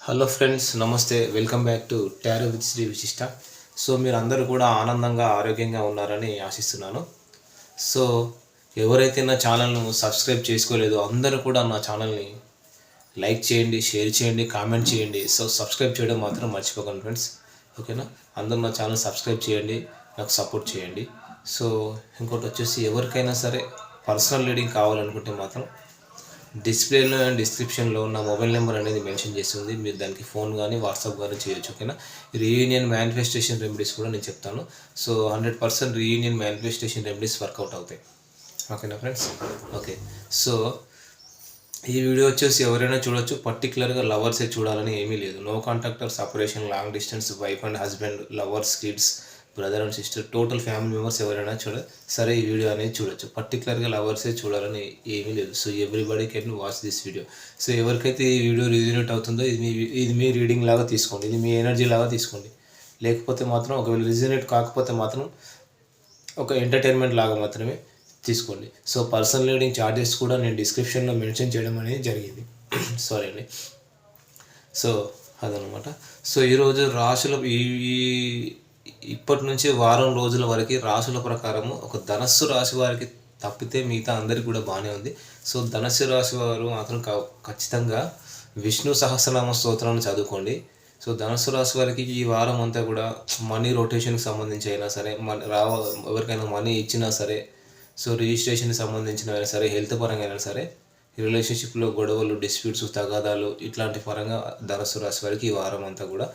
Hello friends, నమస్తే. Welcome back to tarot with Shri Vishishta. So మీరు అందరూ కూడా ఆనందంగా ఆరోగ్యంగా ఉన్నారని ఆశిస్తున్నాను. సో ఎవరైతే నా ఛానల్ను సబ్స్క్రైబ్ చేసుకోలేదో అందరూ కూడా నా ఛానల్ని లైక్ చేయండి, షేర్ చేయండి, కామెంట్ చేయండి. సో సబ్స్క్రైబ్ చేయడం మాత్రం మర్చిపోకండి ఫ్రెండ్స్, ఓకేనా? అందరూ నా ఛానల్ సబ్స్క్రైబ్ చేయండి, నాకు సపోర్ట్ చేయండి. సో ఇంకోటి వచ్చేసి, ఎవరికైనా సరే పర్సనల్ రీడింగ్ కావాలనుకుంటే మాత్రం డిస్ప్లేలో అండ్ డిస్క్రిప్షన్లో ఉన్న మొబైల్ నెంబర్ అనేది మెన్షన్ చేస్తుంది. మీరు దానికి ఫోన్ కానీ వాట్సాప్ కానీ చేయొచ్చు, ఓకేనా? రీయూనియన్ మేనిఫెస్టేషన్ రెమెడీస్ కూడా నేను చెప్తాను. So 100% reunion manifestation remedies workout అవుతాయి, ఓకేనా ఫ్రెండ్స్? ఓకే. సో ఈ వీడియో వచ్చేసి ఎవరైనా చూడొచ్చు. పర్టికులర్గా లవర్సే చూడాలని ఏమీ లేదు. No contactor, separation, long distance, wife and husband, lovers, kids, brother and sister, total family members ఎవరైనా సరే ఈ వీడియో అనేది చూడొచ్చు. పర్టికులర్గా లవర్సే చూడాలని ఏమీ లేదు. So everybody can watch this video. So ఎవరికైతే ఈ వీడియో రిజనేట్ అవుతుందో ఇది మీ రీడింగ్ లాగా తీసుకోండి, ఇది మీ ఎనర్జీ లాగా తీసుకోండి. లేకపోతే మాత్రం, ఒకవేళ రిజనేట్ కాకపోతే మాత్రం ఒక ఎంటర్టైన్మెంట్ లాగా మాత్రమే తీసుకోండి. సో పర్సనల్ రీడింగ్ ఛార్జెస్ కూడా నేను డిస్క్రిప్షన్లో మెన్షన్ చేయడం అనేది జరిగింది. సారీ అండి. సో అదనమాట. సో ఈరోజు రాశుల ఇప్పటి నుంచి వారం రోజుల వరకు రాశుల ప్రకారము ఒక ధనస్సు రాశి వారికి తప్పితే మిగతా అందరికీ కూడా బాగానే ఉంది. సో ధనస్సు రాశి వారు మాత్రం ఖచ్చితంగా విష్ణు సహస్రనామ స్తోత్రాన్ని చదువుకోండి. సో ధనుసు రాశి వారికి ఈ వారం అంతా కూడా మనీ రొటేషన్కి సంబంధించి అయినా సరే, ఎవరికైనా మనీ ఇచ్చినా సరే, సో రిజిస్ట్రేషన్కి సంబంధించిన అయినా సరే, హెల్త్ పరంగా అయినా సరే, రిలేషన్షిప్లో గొడవలు, డిస్ప్యూట్స్, తగాదాలు ఇట్లాంటి పరంగా ధనుసు రాశి వారికి ఈ వారం అంతా కూడా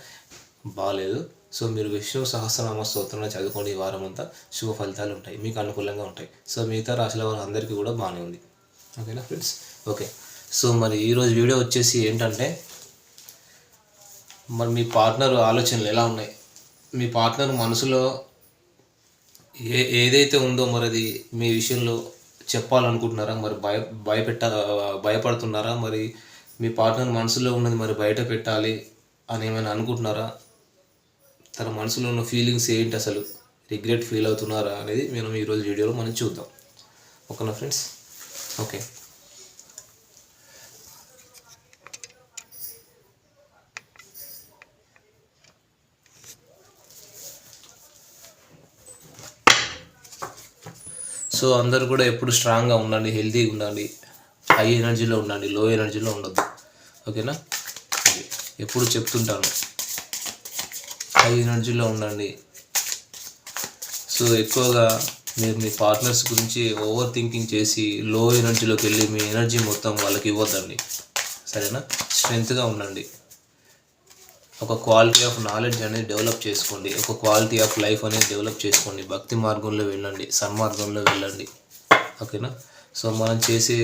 బాగాలేదు. సో మీరు విష్ణు సహస్రనామ స్తోత్రాన్ని చదువుకోండి. ఈ వారం అంతా శుభ ఫలితాలు ఉంటాయి, మీకు అనుకూలంగా ఉంటాయి. సో మిగతా రాశుల వారు అందరికీ కూడా బాగానే ఉంది, ఓకేనా ఫ్రెండ్స్? ఓకే. సో మరి ఈరోజు వీడియో వచ్చేసి ఏంటంటే, మరి మీ పార్ట్నర్ ఆలోచనలు ఎలా ఉన్నాయి, మీ పార్ట్నర్ మనసులో ఏదైతే ఉందో మరి అది మీ విషయంలో చెప్పాలనుకుంటున్నారా, మరి భయపడుతున్నారా, మరి మీ పార్ట్నర్ మనసులో ఉన్నది మరి బయట పెట్టాలి అని ఏమైనా అనుకుంటున్నారా, తన మనసులో ఉన్న ఫీలింగ్స్ ఏంటి, అసలు రిగ్రెట్ ఫీల్ అవుతున్నారా అనేది మనం ఈరోజు వీడియోలో మనం చూద్దాం, ఓకేనా ఫ్రెండ్స్? ఓకే. సో అందరూ కూడా ఎప్పుడు స్ట్రాంగ్గా ఉండండి, హెల్తీగా ఉండండి, హై ఎనర్జీలో ఉండండి, లో ఎనర్జీలో ఉండొద్దు, ఓకేనా? ఎప్పుడు చెప్తుంటాను, హై ఎనర్జీలో ఉండండి. సో ఎక్కువగా మీరు మీ పార్ట్నర్స్ గురించి ఓవర్ థింకింగ్ చేసి లో ఎనర్జీలోకి వెళ్ళి మీ ఎనర్జీ మొత్తం వాళ్ళకి ఇవ్వద్దండి, సరేనా? స్ట్రెంగ్త్గా ఉండండి. ఒక క్వాలిటీ ఆఫ్ నాలెడ్జ్ అనేది డెవలప్ చేసుకోండి, ఒక క్వాలిటీ ఆఫ్ లైఫ్ అనేది డెవలప్ చేసుకోండి. భక్తి మార్గంలో వెళ్ళండి, సన్మార్గంలో వెళ్ళండి, ఓకేనా? సో మనం చేసే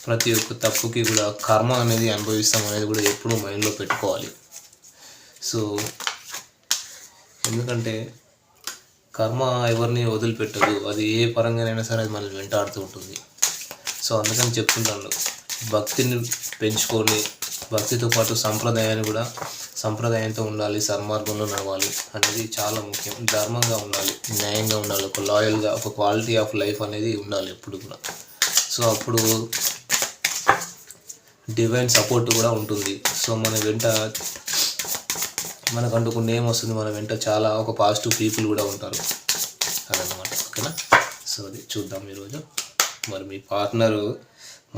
ప్రతి ఒక్క తప్పుకి కూడా కర్మ అనేది అనుభవిస్తాం అనేది కూడా ఎప్పుడూ మైండ్లో పెట్టుకోవాలి. సో ఎందుకంటే కర్మ ఎవరిని వదిలిపెట్టదు, అది ఏ పరంగానైనా సరే అది మనల్ని వెంటాడుతూ ఉంటుంది. సో అందుకని చెప్తుంటాను, భక్తిని పెంచుకొని, భక్తితో పాటు సంప్రదాయంతో ఉండాలి, సన్మార్గంలో నడవాలి అనేది చాలా ముఖ్యం. ధర్మంగా ఉండాలి, న్యాయంగా ఉండాలి, ఒక లాయల్గా, ఒక క్వాలిటీ ఆఫ్ లైఫ్ అనేది ఉండాలి ఎప్పుడు కూడా. సో అప్పుడు డివైన్ సపోర్ట్ కూడా ఉంటుంది. సో మన వెంట మనకంటూ ఒక నేమ్ వస్తుంది, మన వెంట చాలా ఒక పాజిటివ్ పీపుల్ కూడా ఉంటారు, అదనమాట, ఓకేనా? సో అది చూద్దాం ఈరోజు. మరి మీ పార్ట్నరు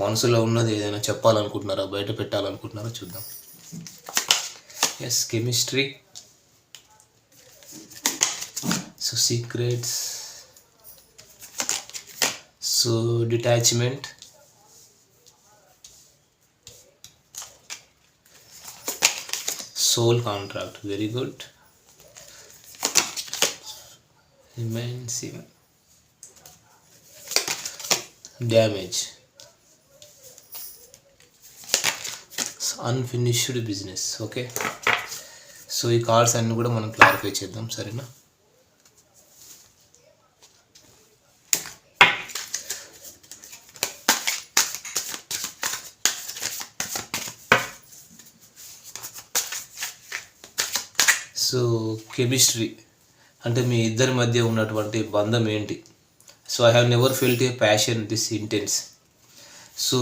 మనసులో ఉన్నది ఏదైనా చెప్పాలనుకుంటున్నారా, బయట పెట్టాలనుకుంటున్నారా చూద్దాం. Yes, chemistry, so secrets, so detachment, soul contract, very good, immensive, damage, unfinished business, okay? So ఈ కార్డ్స్ అన్నీ కూడా మనం క్లారిఫై చేద్దాం, సరేనా? సో కెమిస్ట్రీ అంటే మీ ఇద్దరి మధ్య ఉన్నటువంటి బంధం ఏంటి? So I have never felt a passion this intense. So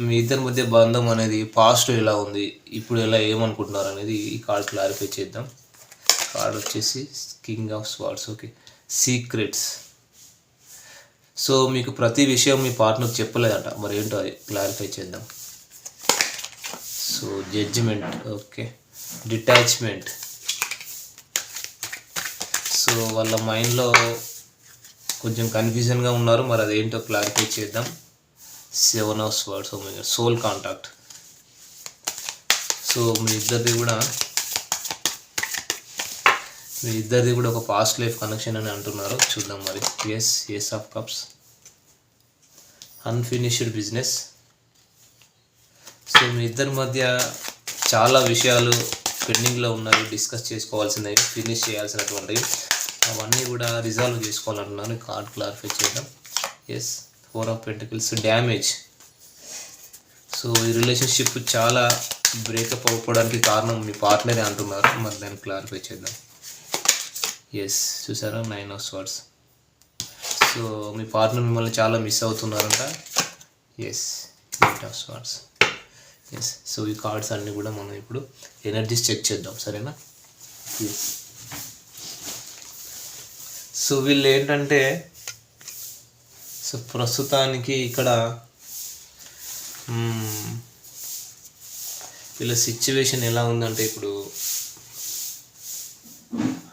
మీ ఇద్దరి మధ్య బంధం అనేది పాస్ట్లో ఎలా ఉంది, ఇప్పుడు ఎలా ఏమనుకుంటున్నారు అనేది ఈ కార్డ్ క్లారిఫై చేద్దాం. కార్డ్ వచ్చేసి king of swords. Okay, secrets. So మీకు ప్రతి విషయం మీ పార్ట్నర్ చెప్పలేదట, మరి ఏంటో అది క్లారిఫై చేద్దాం. So judgement. Okay, detachment. So వాళ్ళ మైండ్లో కొంచెం కన్ఫ్యూజన్గా ఉన్నారు, మరి అదేంటో క్లారిఫై చేద్దాం. 7 of swords. Soul contact. So మీ ఇద్దరిది కూడా ఒక పాస్ట్ లైఫ్ కనెక్షన్ అని అంటున్నారు, చూద్దాం మరి. Ace of cups. Unfinished business. So మీ ఇద్దరి మధ్య చాలా విషయాలు పెండింగ్లో ఉన్నాయి, డిస్కస్ చేసుకోవాల్సినవి, ఫినిష్ చేయాల్సినటువంటివి, అవన్నీ కూడా రిజాల్వ్ చేసుకోవాలంటున్నాను. కార్డ్ క్లారిఫై చేద్దాం. 4 ఆఫ్ పెంటికల్స్. డ్యామేజ్. సో ఈ రిలేషన్షిప్ చాలా బ్రేకప్ అవ్వడానికి కారణం మీ పార్ట్నరే అంటున్నారు, మరి దాన్ని క్లారిఫై చేద్దాం. చూసారా, 9 of swords. So me partner మిమ్మల్ని చాలా మిస్ అవుతున్నారంట. 8 of swords. సో ఈ కార్డ్స్ అన్నీ కూడా మనం ఇప్పుడు ఎనర్జీస్ చెక్ చేద్దాం, సరేనా. సో వీళ్ళు ఏంటంటే, సో ప్రస్తుతానికి ఇక్కడ వీళ్ళ సిచ్యువేషన్ ఎలా ఉందంటే, ఇప్పుడు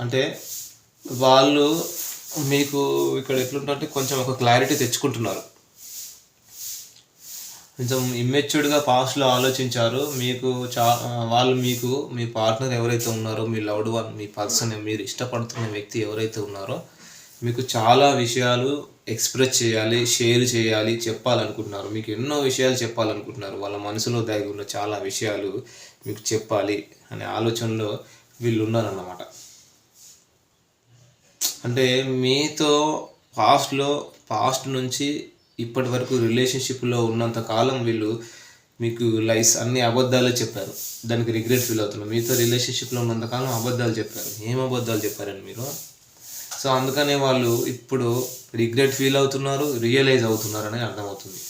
అంటే వాళ్ళు మీకు ఇక్కడ ఎట్లుంటే కొంచెం ఒక క్లారిటీ తెచ్చుకుంటున్నారు. కొంచెం ఇమ్మెచ్యూర్డ్గా పాస్ట్లో ఆలోచించారు. వాళ్ళు మీకు మీ పార్ట్నర్ ఎవరైతే ఉన్నారో, మీ లవ్డ్ వన్, మీ పర్సన్, మీరు ఇష్టపడుతున్న వ్యక్తి ఎవరైతే ఉన్నారో, మీకు చాలా విషయాలు ఎక్స్ప్రెస్ చేయాలి, షేర్ చేయాలి, చెప్పాలనుకుంటున్నారు. మీకు ఎన్నో విషయాలు చెప్పాలనుకుంటున్నారు. వాళ్ళ మనసులో దాగి ఉన్న చాలా విషయాలు మీకు చెప్పాలి అనే ఆలోచనలో వీళ్ళు ఉన్నారన్నమాట. అంటే మీతో పాస్ట్ నుంచి ఇప్పటి వరకు రిలేషన్షిప్లో ఉన్నంత కాలం వీళ్ళు మీకు లైఫ్ అన్ని అబద్ధాలే చెప్పారు, దానికి రిగ్రెట్ ఫీల్ అవుతున్నారు. మీతో రిలేషన్షిప్లో ఉన్నంతకాలం అబద్ధాలు చెప్పారు. ఏం అబద్ధాలు చెప్పారండి మీరు? సో అందుకనే వాళ్ళు ఇప్పుడు రిగ్రెట్ ఫీల్ అవుతున్నారు, రియలైజ్ అవుతున్నారు అనేది అర్థమవుతుంది.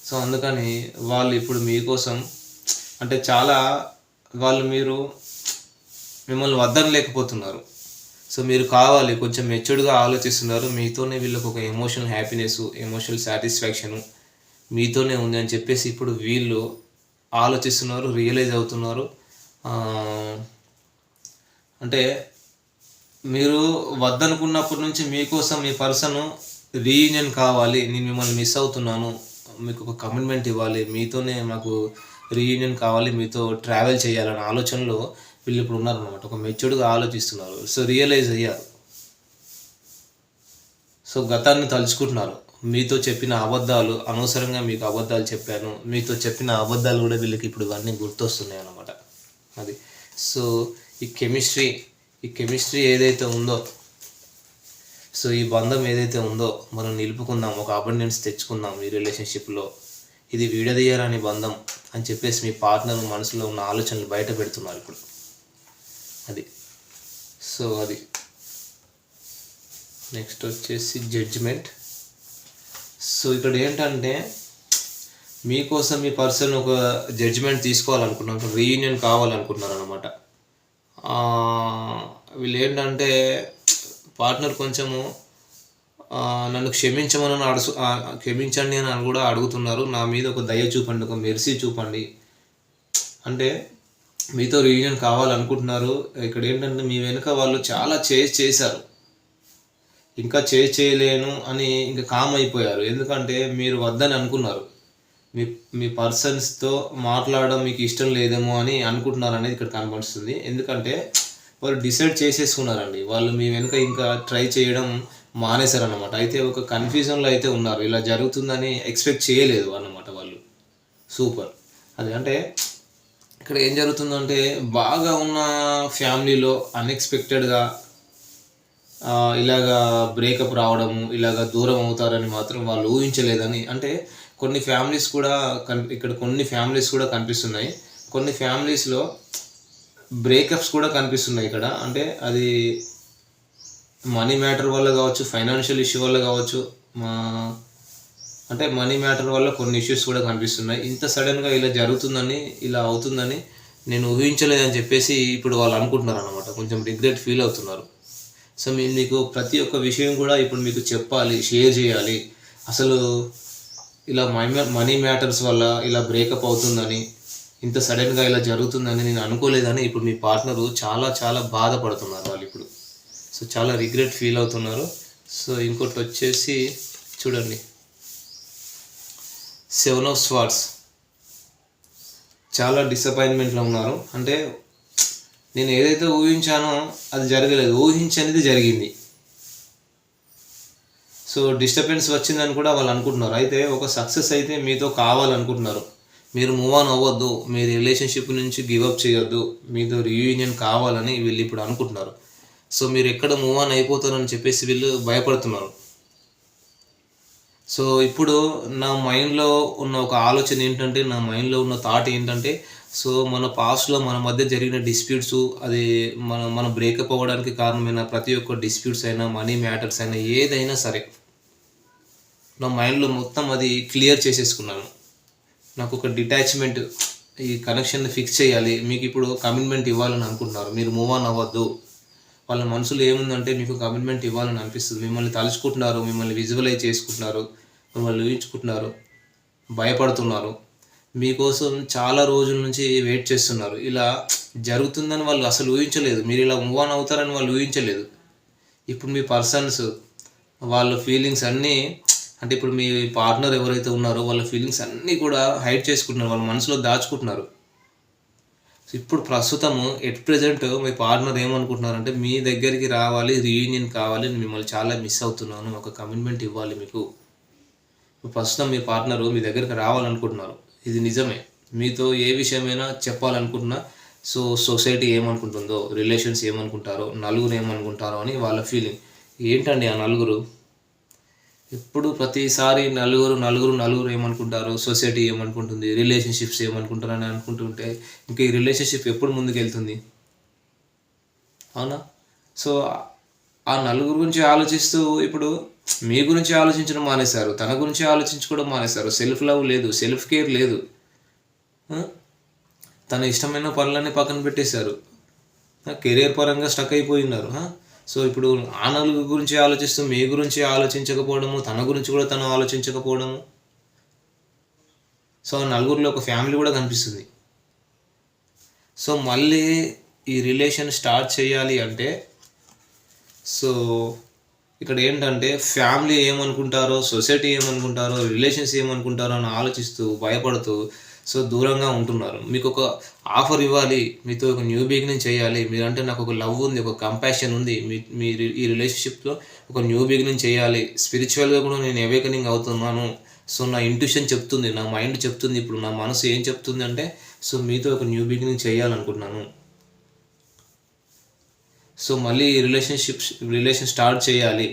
సో అందుకని వాళ్ళు ఇప్పుడు మీకోసం అంటే చాలా మిమ్మల్ని వద్దనలేకపోతున్నారు. సో మీరు కావాలి, కొంచెం మెచ్యూర్డ్గా ఆలోచిస్తున్నారు. మీతోనే వీళ్ళకి ఒక ఎమోషనల్ హ్యాపీనెస్, ఎమోషనల్ సాటిస్ఫాక్షను మీతోనే ఉంది అని చెప్పేసి ఇప్పుడు వీళ్ళు ఆలోచిస్తున్నారు, రియలైజ్ అవుతున్నారు. అంటే మీరు వద్దనుకున్నప్పటి నుంచి మీకోసం మీ పర్సన్ రీయూనియన్ కావాలి, నేను మిమ్మల్ని మిస్ అవుతున్నాను, మీకు ఒక కమిట్మెంట్ ఇవ్వాలి, మీతోనే మాకు రీయూనియన్ కావాలి, మీతో ట్రావెల్ చేయాలనే ఆలోచనలో వీళ్ళు ఇప్పుడు ఉన్నారన్నమాట. ఒక మెచ్యూర్డ్గా ఆలోచిస్తున్నారు. సో రియలైజ్ అయ్యారు. సో గతాన్ని తలుచుకుంటున్నారు. మీతో చెప్పిన అబద్ధాలు, అనవసరంగా మీకు అబద్ధాలు చెప్పాను, మీతో చెప్పిన అబద్ధాలు కూడా వీళ్ళకి ఇప్పుడు ఇవన్నీ గుర్తొస్తున్నాయి అన్నమాట. అది సో ఈ కెమిస్ట్రీ ఏదైతే ఉందో, సో ఈ బంధం ఏదైతే ఉందో మనం నిలుపుకుందాం, ఒక అబండెన్స్ తెచ్చుకుందాం ఈ రిలేషన్షిప్లో, ఇది విడదీయరాని బంధం అని చెప్పేసి మీ పార్ట్నర్ మనసులో ఉన్న ఆలోచనలు బయట పెడుతున్నారు ఇప్పుడు. అది సో అది నెక్స్ట్ వచ్చేసి జడ్జిమెంట్. సో ఇక్కడ ఏంటంటే మీకోసం మీ పర్సన్ ఒక జడ్జిమెంట్ తీసుకోవాలనుకున్నారు, రీయూనియన్ కావాలనుకుంటున్నారు అనమాట. వీళ్ళు ఏంటంటే పార్ట్నర్ కొంచెము నన్ను క్షమించండి అని కూడా అడుగుతున్నారు. నా మీద ఒక దయ చూపండి, ఒక మెర్సీ చూపండి అంటే మీతో రీయూనియన్ కావాలనుకుంటున్నారు. ఇక్కడ ఏంటంటే మీ వెనుక వాళ్ళు చాలా చేశారు, ఇంకా చేయలేను అని ఇంకా కామ్ అయిపోయారు. ఎందుకంటే మీరు వద్దని అనుకున్నారు, మీ పర్సన్స్తో మాట్లాడడం మీకు ఇష్టం లేదేమో అని అనుకుంటున్నారు అనేది ఇక్కడ కనబడుతుంది. ఎందుకంటే వాళ్ళు డిసైడ్ చేసేసుకున్నారండి, వాళ్ళు మీ వెనుక ఇంకా ట్రై చేయడం మానేశారన్నమాట. అయితే ఒక కన్ఫ్యూజన్లో అయితే ఉన్నారు, ఇలా జరుగుతుందని ఎక్స్పెక్ట్ చేయలేదు అన్నమాట వాళ్ళు. సూపర్. అది అంటే ఇక్కడ ఏం జరుగుతుందంటే బాగా ఉన్న ఫ్యామిలీలో అన్ఎక్స్పెక్టెడ్గా ఇలాగా బ్రేకప్ రావడము, ఇలాగా దూరం అవుతారని మాత్రం వాళ్ళు ఊహించలేదని. అంటే కొన్ని ఫ్యామిలీస్ కూడా కనిపిస్తున్నాయి. కొన్ని ఫ్యామిలీస్లో బ్రేకప్స్ కూడా కనిపిస్తున్నాయి ఇక్కడ. అంటే అది మనీ మ్యాటర్ వల్ల కావచ్చు, ఫైనాన్షియల్ ఇష్యూ వల్ల కావచ్చు, అంటే మనీ మ్యాటర్ వల్ల కొన్ని ఇష్యూస్ కూడా కనిపిస్తున్నాయి. ఇంత సడన్గా ఇలా జరుగుతుందని, ఇలా అవుతుందని నేను ఊహించలేదని చెప్పేసి ఇప్పుడు వాళ్ళు అనుకుంటున్నారు అన్నమాట. కొంచెం రిగ్రెట్ ఫీల్ అవుతున్నారు. సో మీకు ప్రతి ఒక్క విషయం కూడా ఇప్పుడు మీకు చెప్పాలి, షేర్ చేయాలి. అసలు ఇలా మనీ మ్యాటర్స్ వల్ల ఇలా బ్రేకప్ అవుతుందని, ఇంత సడన్గా ఇలా జరుగుతుందని నేను అనుకోలేదని ఇప్పుడు మీ పార్ట్నరు చాలా చాలా బాధపడుతున్నారు వాళ్ళు ఇప్పుడు. సో చాలా రిగ్రెట్ ఫీల్ అవుతున్నారు. సో ఇంకోటి వచ్చేసి చూడండి, 7 of Swords, చాలా డిసప్పాయింట్మెంట్లో ఉన్నారు. అంటే నేను ఏదైతే ఊహించానో అది జరగలేదు, ఊహించనిది జరిగింది. సో డిస్టర్బెన్స్ వచ్చిందని కూడా వాళ్ళు అనుకుంటున్నారు. అయితే ఒక సక్సెస్ అయితే మీతో కావాలనుకుంటున్నారు. మీరు మూవ్ ఆన్ అవ్వద్దు, మీ రిలేషన్షిప్ నుంచి గివప్ చేయొద్దు, మీతో రీయూనియన్ కావాలని వీళ్ళు ఇప్పుడు అనుకుంటున్నారు. సో మీరు ఎక్కడ మూవ్ ఆన్ అయిపోతారని చెప్పేసి వీళ్ళు భయపడుతున్నారు. సో ఇప్పుడు నా మైండ్లో ఉన్న ఒక ఆలోచన ఏంటంటే, నా మైండ్లో ఉన్న థాట్ ఏంటంటే, సో మన పాస్ట్లో మన మధ్య జరిగిన డిస్ప్యూట్స్, అది మన బ్రేకప్ అవ్వడానికి కారణమైన ప్రతి ఒక్క డిస్ప్యూట్స్ అయినా, మనీ మ్యాటర్స్ అయినా, ఏదైనా సరే నా మైండ్లో మొత్తం అది క్లియర్ చేసేసుకున్నాను. నాకు ఒక డిటాచ్మెంట్, ఈ కనెక్షన్ని ఫిక్స్ చేయాలి, మీకు ఇప్పుడు కమిట్మెంట్ ఇవ్వాలని అనుకుంటున్నారు. మీరు మూవ్ ఆన్ అవ్వద్దు. వాళ్ళ మనసులో ఏముందంటే మీకు కమిట్మెంట్ ఇవ్వాలని అనిపిస్తుంది. మిమ్మల్ని తలుచుకుంటున్నారు, మిమ్మల్ని విజువలైజ్ చేసుకుంటున్నారు, మిమ్మల్ని ఊహించుకుంటున్నారు, భయపడుతున్నారు, మీకోసం చాలా రోజుల నుంచి వెయిట్ చేస్తున్నారు. ఇలా జరుగుతుందని వాళ్ళు అసలు ఊహించలేదు. మీరు ఇలా మూవ్ ఆన్ అవుతారని వాళ్ళు ఊహించలేదు. ఇప్పుడు మీ పర్సన్స్ వాళ్ళ ఫీలింగ్స్ అన్నీ, అంటే ఇప్పుడు మీ పార్ట్నర్ ఎవరైతే ఉన్నారో వాళ్ళ ఫీలింగ్స్ అన్నీ కూడా హైడ్ చేసుకుంటున్నారు, వాళ్ళ మనసులో దాచుకుంటున్నారు. ఇప్పుడు ప్రస్తుతము ప్రెజెంట్ మీ పార్ట్నర్ ఏమనుకుంటున్నారంటే, మీ దగ్గరికి రావాలి, రీయూనియన్ కావాలి, మిమ్మల్ని చాలా మిస్ అవుతున్నాను, ఒక కమిట్మెంట్ ఇవ్వాలి మీకు. ప్రస్తుతం మీ పార్ట్నరు మీ దగ్గరికి రావాలనుకుంటున్నారు. ఇది నిజమే. మీతో ఏ విషయమైనా చెప్పాలనుకుంటున్నా, సో సొసైటీ ఏమనుకుంటుందో, రిలేషన్స్ ఏమనుకుంటారో, నలుగురు ఏమనుకుంటారో అని వాళ్ళ ఫీలింగ్. ఏంటండి ఆ నలుగురు? ఎప్పుడు ప్రతిసారి నలుగురు ఏమనుకుంటారు, సొసైటీ ఏమనుకుంటుంది, రిలేషన్షిప్స్ ఏమనుకుంటారు అని అనుకుంటుంటే ఇంకా ఈ రిలేషన్షిప్ ఎప్పుడు ముందుకు వెళ్తుంది? అవునా? సో ఆ నలుగురు గురించి ఆలోచిస్తూ ఇప్పుడు మీ గురించి ఆలోచించడం మానేశారు, తన గురించి ఆలోచించుకోవడం మానేశారు. సెల్ఫ్ లవ్ లేదు, సెల్ఫ్ కేర్ లేదు. తన ఇష్టమైన పనులన్నీ పక్కన పెట్టేశారు, కెరియర్ పరంగా స్టక్ అయిపోయినారు. సో ఇప్పుడు ఆ నలుగురు గురించి ఆలోచిస్తూ మీ గురించి ఆలోచించకపోవడము, తన గురించి కూడా తను ఆలోచించకపోవడము. సో నలుగురిలో ఒక ఫ్యామిలీ కూడా కనిపిస్తుంది. సో మళ్ళీ ఈ రిలేషన్ స్టార్ట్ చేయాలి అంటే, సో ఇక్కడ ఏంటంటే ఫ్యామిలీ ఏమనుకుంటారో, సొసైటీ ఏమనుకుంటారో, రిలేషన్స్ ఏమనుకుంటారో అని ఆలోచిస్తూ భయపడుతూ సో దూరంగా ఉంటున్నారు. మీకు ఒక ఆఫర్ ఇవ్వాలి, మీతో ఒక న్యూ బిగినింగ్ చేయాలి, మీరంటే నాకు ఒక లవ్ ఉంది, ఒక కంపాషన్ ఉంది, మీరు ఈ రిలేషన్షిప్లో ఒక న్యూ బిగినింగ్ చేయాలి, స్పిరిచువల్గా కూడా నేను అవేకనింగ్ అవుతున్నాను. సో నా ఇంట్యూషన్ చెప్తుంది, నా మైండ్ చెప్తుంది, ఇప్పుడు నా మనసు ఏం చెప్తుంది అంటే, సో మీతో ఒక న్యూ బిగినింగ్ చేయాలనుకుంటున్నాను. సో మళ్ళీ రిలేషన్ స్టార్ట్ చేయాలి.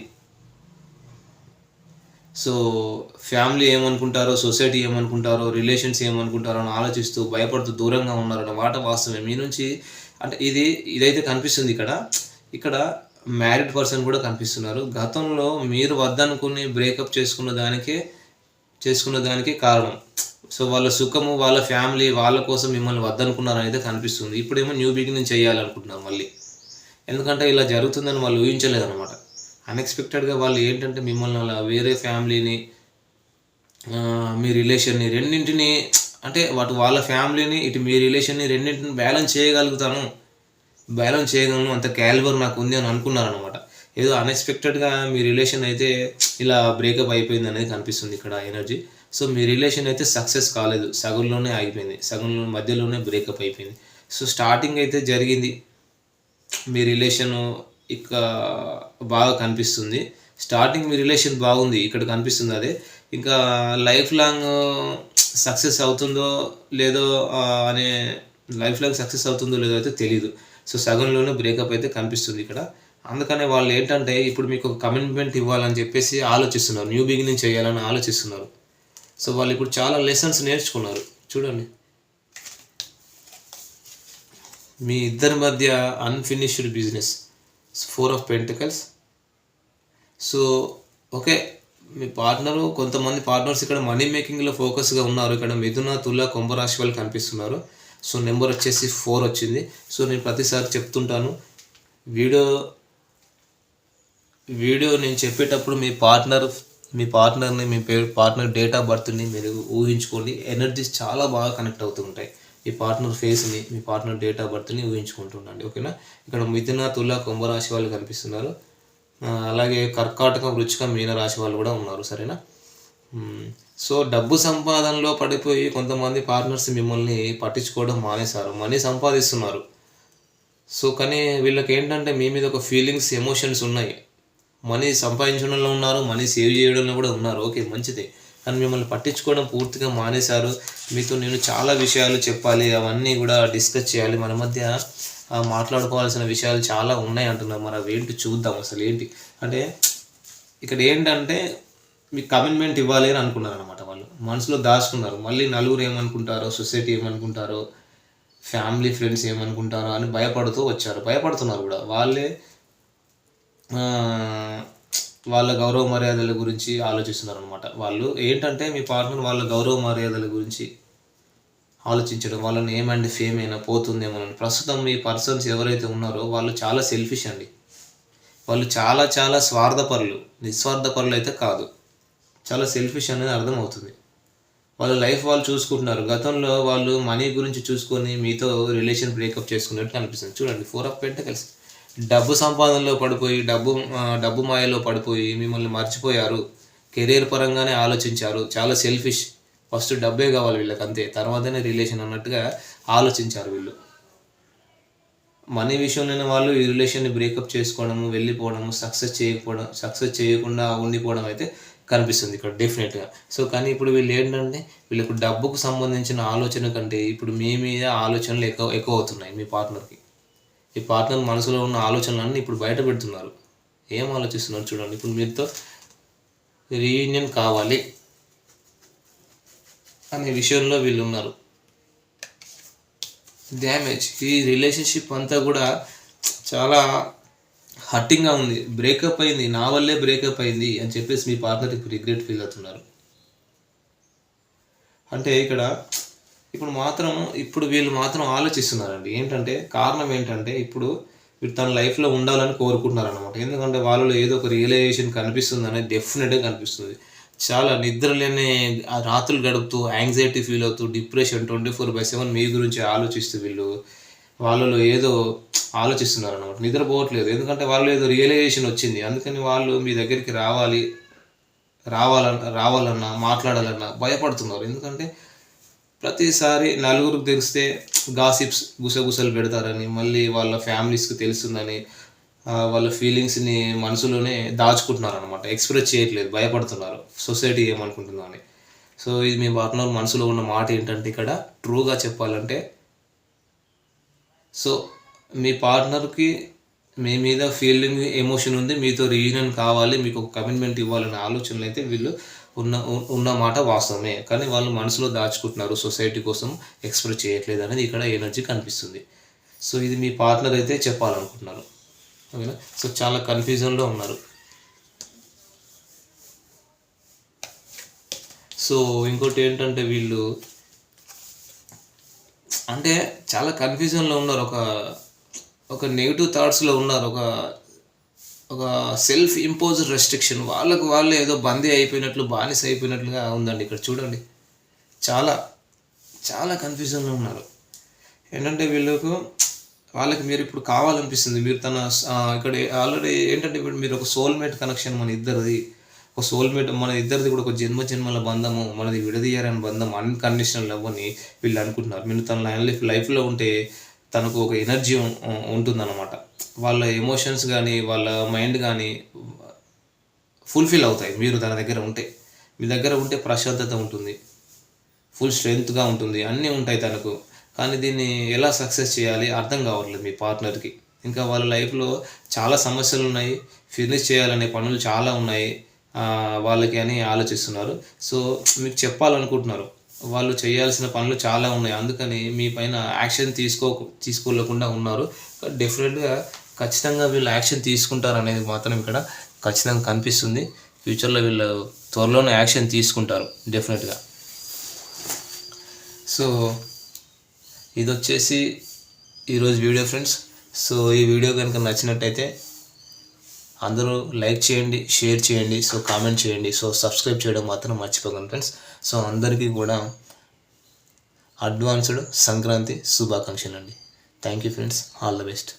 సో ఫ్యామిలీ ఏమనుకుంటారో, సొసైటీ ఏమనుకుంటారో, రిలేషన్స్ ఏమనుకుంటారో అని ఆలోచిస్తూ భయపడుతూ దూరంగా ఉన్నారన్న మాట వాస్తవమే. మీ నుంచి అంటే ఇదైతే కనిపిస్తుంది. ఇక్కడ మ్యారీడ్ పర్సన్ కూడా కనిపిస్తున్నారు. గతంలో మీరు వద్దనుకుని బ్రేకప్ చేసుకున్న దానికే కారణం. సో వాళ్ళ సుఖము, వాళ్ళ ఫ్యామిలీ, వాళ్ళ కోసం మిమ్మల్ని వద్దనుకున్నారు అనేది కనిపిస్తుంది. ఇప్పుడేమో న్యూ బిగినింగ్ చేయాలనుకుంటున్నారు మళ్ళీ. ఎందుకంటే ఇలా జరుగుతుందని వాళ్ళు ఊహించలేదన్నమాట. అన్ఎక్స్పెక్టెడ్గా వాళ్ళు ఏంటంటే మిమ్మల్ని అలా వేరే ఫ్యామిలీని, మీ రిలేషన్ని రెండింటిని, అంటే వాళ్ళ ఫ్యామిలీని, ఇటు మీ రిలేషన్ని రెండింటిని బ్యాలెన్స్ చేయగలను, అంత క్యాలిబర్ నాకు ఉంది అని అనుకున్నారనమాట. ఏదో అన్ఎక్స్పెక్టెడ్గా మీ రిలేషన్ అయితే ఇలా బ్రేకప్ అయిపోయింది అనేది కనిపిస్తుంది ఇక్కడ ఎనర్జీ. సో మీ రిలేషన్ అయితే సక్సెస్ కాలేదు, సగంలోనే ఆగిపోయింది, మధ్యలోనే బ్రేకప్ అయిపోయింది. సో స్టార్టింగ్ అయితే జరిగింది, మీ రిలేషను ఇక బాగా కనిపిస్తుంది. స్టార్టింగ్ మీ రిలేషన్ బాగుంది, ఇక్కడ కనిపిస్తుంది అదే. ఇంకా లైఫ్ లాంగ్ సక్సెస్ అవుతుందో లేదో అయితే తెలీదు. సో సగంలోనే బ్రేకప్ అయితే కనిపిస్తుంది ఇక్కడ. అందుకనే వాళ్ళు ఏంటంటే ఇప్పుడు మీకు ఒక కమిట్మెంట్ ఇవ్వాలని చెప్పేసి ఆలోచిస్తున్నారు, న్యూ బిగినింగ్ చేయాలని ఆలోచిస్తున్నారు. సో వాళ్ళు ఇప్పుడు చాలా లెసన్స్ నేర్చుకున్నారు. చూడండి, మీ ఇద్దరి మధ్య unfinished business, 4 of Pentacles. So okay, me partner కొంతమంది పార్ట్నర్స్ ఇక్కడ మనీ మేకింగ్లో ఫోకస్గా ఉన్నారు. ఇక్కడ మిథున, తుల, కుంభరాశి వాళ్ళు కనిపిస్తున్నారు. సో నెంబర్ వచ్చేసి 4 వచ్చింది. సో నేను ప్రతిసారి చెప్తుంటాను, వీడియో నేను చెప్పేటప్పుడు మీ పార్ట్నర్ని మీ పార్ట్నర్ డేట్ ఆఫ్ బర్త్ని మీరు ఊహించుకోండి. ఎనర్జీస్ చాలా బాగా కనెక్ట్ అవుతూ ఉంటాయి. మీ పార్ట్నర్ ఫేస్ని, మీ పార్ట్నర్ డేట్ ఆఫ్ బర్త్ని ఊహించుకుంటుండండి. ఓకేనా. ఇక్కడ మిథున, తుల, కుంభరాశి వాళ్ళు కనిపిస్తున్నారు. అలాగే కర్కాటకం, వృచ్చికం, మీన రాశి వాళ్ళు కూడా ఉన్నారు. సరేనా. సో డబ్బు సంపాదనలో పడిపోయి కొంతమంది పార్ట్నర్స్ మిమ్మల్ని పట్టించుకోవడం మానేశారు. మనీ సంపాదిస్తున్నారు. సో కానీ వీళ్ళకి ఏంటంటే మీ మీద ఒక ఫీలింగ్స్, ఎమోషన్స్ ఉన్నాయి. మనీ సంపాదించడంలో ఉన్నారు, మనీ సేవ్ చేయడంలో కూడా ఉన్నారు. ఓకే, మంచిదే. కానీ మిమ్మల్ని పట్టించుకోవడం పూర్తిగా మానేశారు. మీతో నేను చాలా విషయాలు చెప్పాలి, అవన్నీ కూడా డిస్కస్ చేయాలి, మన మధ్య మాట్లాడుకోవాల్సిన విషయాలు చాలా ఉన్నాయి అంటున్నారు. మరి అవి ఏంటి చూద్దాం. అసలు ఏంటి అంటే ఇక్కడ ఏంటంటే మీకు కమిట్మెంట్ ఇవ్వాలి అని అనుకున్నారు అనమాట. వాళ్ళు మనసులో దాచుకున్నారు. మళ్ళీ నలుగురు ఏమనుకుంటారో, సొసైటీ ఏమనుకుంటారో, ఫ్యామిలీ ఫ్రెండ్స్ ఏమనుకుంటారో అని భయపడుతున్నారు కూడా. వాళ్ళ గౌరవ మర్యాదల గురించి ఆలోచిస్తున్నారు అనమాట. వాళ్ళు ఏంటంటే మీ పార్ట్నర్ వాళ్ళ గౌరవ మర్యాదల గురించి ఆలోచించడం, వాళ్ళ నేమ్ అండ్ ఫేమ్ అయినా పోతుందేమోనని. ప్రస్తుతం మీ పర్సన్స్ ఎవరైతే ఉన్నారో వాళ్ళు చాలా సెల్ఫిష్ అండి. వాళ్ళు చాలా చాలా స్వార్థపరులు. నిస్వార్థపరులు అయితే కాదు, చాలా సెల్ఫిష్ అనేది అర్థమవుతుంది. వాళ్ళ లైఫ్ వాళ్ళు చూసుకుంటున్నారు. గతంలో వాళ్ళు మనీ గురించి చూసుకొని మీతో రిలేషన్ బ్రేకప్ చేసుకున్నట్టు అనిపిస్తుంది. చూడండి, 4 ఆఫ్ పెంటకల్స్. డబ్బు సంపాదనలో పడిపోయి, డబ్బు మాయలో పడిపోయి మిమ్మల్ని మర్చిపోయారు. కెరీర్ పరంగానే ఆలోచించారు. చాలా సెల్ఫిష్. ఫస్ట్ డబ్బే కావాలి వీళ్ళకి, అంతే, తర్వాతనే రిలేషన్ అన్నట్టుగా ఆలోచించారు వీళ్ళు. మనీ విషయంలోనే వాళ్ళు ఈ రిలేషన్ని బ్రేకప్ చేసుకోవడము, వెళ్ళిపోవడము, సక్సెస్ చేయకుండా ఉండిపోవడం అయితే కనిపిస్తుంది ఇక్కడ డెఫినెట్గా. సో కానీ ఇప్పుడు వీళ్ళు ఏంటంటే వీళ్ళకు డబ్బుకు సంబంధించిన ఆలోచన కంటే ఇప్పుడు మీ మీద ఆలోచనలు ఎక్కువ అవుతున్నాయి. మీ పార్ట్నర్కి, ఈ పార్ట్నర్ మనసులో ఉన్న ఆలోచనలన్నీ ఇప్పుడు బయట పెడుతున్నారు. ఏం ఆలోచిస్తున్నారు చూడండి. ఇప్పుడు మీతో రీయూనియన్ కావాలి అనే విషయంలో వీళ్ళు ఉన్నారు. డ్యామేజ్. ఈ రిలేషన్షిప్ అంతా కూడా చాలా హర్టింగ్గా ఉంది. బ్రేకప్ అయింది, నా వల్లే బ్రేకప్ అయింది అని చెప్పేసి మీ పార్ట్నర్ ఇప్పుడు రిగ్రెట్ ఫీల్ అవుతున్నారు. అంటే ఇప్పుడు వీళ్ళు మాత్రం ఆలోచిస్తున్నారండి. ఏంటంటే కారణం ఏంటంటే ఇప్పుడు వీళ్ళు తన లైఫ్లో ఉండాలని కోరుకుంటున్నారు అనమాట. ఎందుకంటే వాళ్ళలో ఏదో ఒక రియలైజేషన్ కనిపిస్తుంది అనేది డెఫినెట్గా కనిపిస్తుంది. చాలా నిద్రలేని రాత్రులు గడుపుతూ, యాంగ్జైటీ ఫీల్ అవుతూ, డిప్రెషన్ 24/7 మీ గురించి ఆలోచిస్తూ వాళ్ళలో ఏదో ఆలోచిస్తున్నారు అనమాట. నిద్రపోవట్లేదు. ఎందుకంటే వాళ్ళు ఏదో రియలైజేషన్ వచ్చింది. అందుకని వాళ్ళు మీ దగ్గరికి రావాలన్నా మాట్లాడాలన్నా భయపడుతున్నారు. ఎందుకంటే ప్రతిసారి నలుగురికి తెలిస్తే గాసిప్స్, గుసగుసలు పెడతారని, మళ్ళీ వాళ్ళ ఫ్యామిలీస్కి తెలుస్తుందని వాళ్ళ ఫీలింగ్స్ని మనసులోనే దాచుకుంటున్నారు అనమాట. ఎక్స్ప్రెస్ చేయట్లేదు, భయపడుతున్నారు సొసైటీ ఏమనుకుంటుందో అని. సో ఇది మీ పార్ట్నర్ మనసులో ఉన్న మాట ఏంటంటే ఇక్కడ ట్రూగా చెప్పాలంటే, సో మీ పార్ట్నర్కి మీ మీద ఫీలింగ్, ఎమోషన్ ఉంది, మీతో రీయూనియన్ కావాలి, మీకు ఒక కమిట్మెంట్ ఇవ్వాలనే ఆలోచనలు అయితే వీళ్ళు ఉన్న మాట వాస్తవమే. కానీ వాళ్ళు మనసులో దాచుకుంటున్నారు, సొసైటీ కోసం ఎక్స్ప్రెస్ చేయట్లేదు అనేది ఇక్కడ ఎనర్జీ కనిపిస్తుంది. సో ఇది మీ పార్ట్నర్ అయితే చెప్పాలనుకుంటున్నారు. ఓకేనా. సో చాలా కన్ఫ్యూజన్లో ఉన్నారు. సో ఇంకోటి ఏంటంటే వీళ్ళు అంటే చాలా కన్ఫ్యూజన్లో ఉన్నారు. ఒక నెగిటివ్ థాట్స్లో ఉన్నారు. ఒక సెల్ఫ్ ఇంపోజ్డ్ రెస్ట్రిక్షన్, వాళ్ళకు వాళ్ళే ఏదో బందీ అయిపోయినట్లు, బానిస అయిపోయినట్లుగా ఉందండి. ఇక్కడ చూడండి, చాలా చాలా కన్ఫ్యూజన్లో ఉన్నారు. ఏంటంటే వాళ్ళకి మీరు ఇప్పుడు కావాలనిపిస్తుంది. మీరు ఇక్కడ ఆల్రెడీ ఏంటంటే ఇప్పుడు మీరు ఒక సోల్మేట్ కనెక్షన్ మన ఇద్దరిది కూడా ఒక జన్మల బంధము, మనది విడదీయాలని బంధం, అన్కండిషనల్ లవ్ అని వీళ్ళు అనుకుంటున్నారు. మీరు తన లైఫ్లో ఉంటే తనకు ఒక ఎనర్జీ ఉంటుందన్నమాట. వాళ్ళ ఎమోషన్స్ కానీ వాళ్ళ మైండ్ కానీ ఫుల్ఫిల్ అవుతాయి. మీరు తన దగ్గర ఉంటే, మీ దగ్గర ఉంటే ప్రశాంతత ఉంటుంది, ఫుల్ స్ట్రెంగ్త్గా ఉంటుంది, అన్నీ ఉంటాయి తనకు. కానీ దీన్ని ఎలా సక్సెస్ చేయాలి అర్థం కావట్లేదు మీ పార్ట్నర్కి. ఇంకా వాళ్ళ లైఫ్లో చాలా సమస్యలు ఉన్నాయి, ఫినిష్ చేయాలనే పనులు చాలా ఉన్నాయి వాళ్ళకి అని ఆలోచిస్తున్నారు. సో మీకు చెప్పాలనుకుంటున్నారు, వాళ్ళు చేయాల్సిన పనులు చాలా ఉన్నాయి, అందుకని మీ పైన యాక్షన్ తీసుకోలేకుండా ఉన్నారు. డెఫినెట్గా ఖచ్చితంగా వీళ్ళు యాక్షన్ తీసుకుంటారు అనేది మాత్రం ఇక్కడ ఖచ్చితంగా కనిపిస్తుంది. ఫ్యూచర్లో వీళ్ళు త్వరలోనే యాక్షన్ తీసుకుంటారు డెఫినెట్గా. సో ఇది వచ్చేసి ఈరోజు వీడియో ఫ్రెండ్స్. సో ఈ వీడియో కనుక నచ్చినట్టయితే అందరూ లైక్ చేయండి, షేర్ చేయండి, సో కామెంట్ చేయండి, సో సబ్స్క్రైబ్ చేయడం మాత్రం మర్చిపోకండి ఫ్రెండ్స్. సో అందరికీ కూడా అడ్వాన్స్డ్ సంక్రాంతి శుభాకాంక్షలు అండి. Thank you friends, all the best.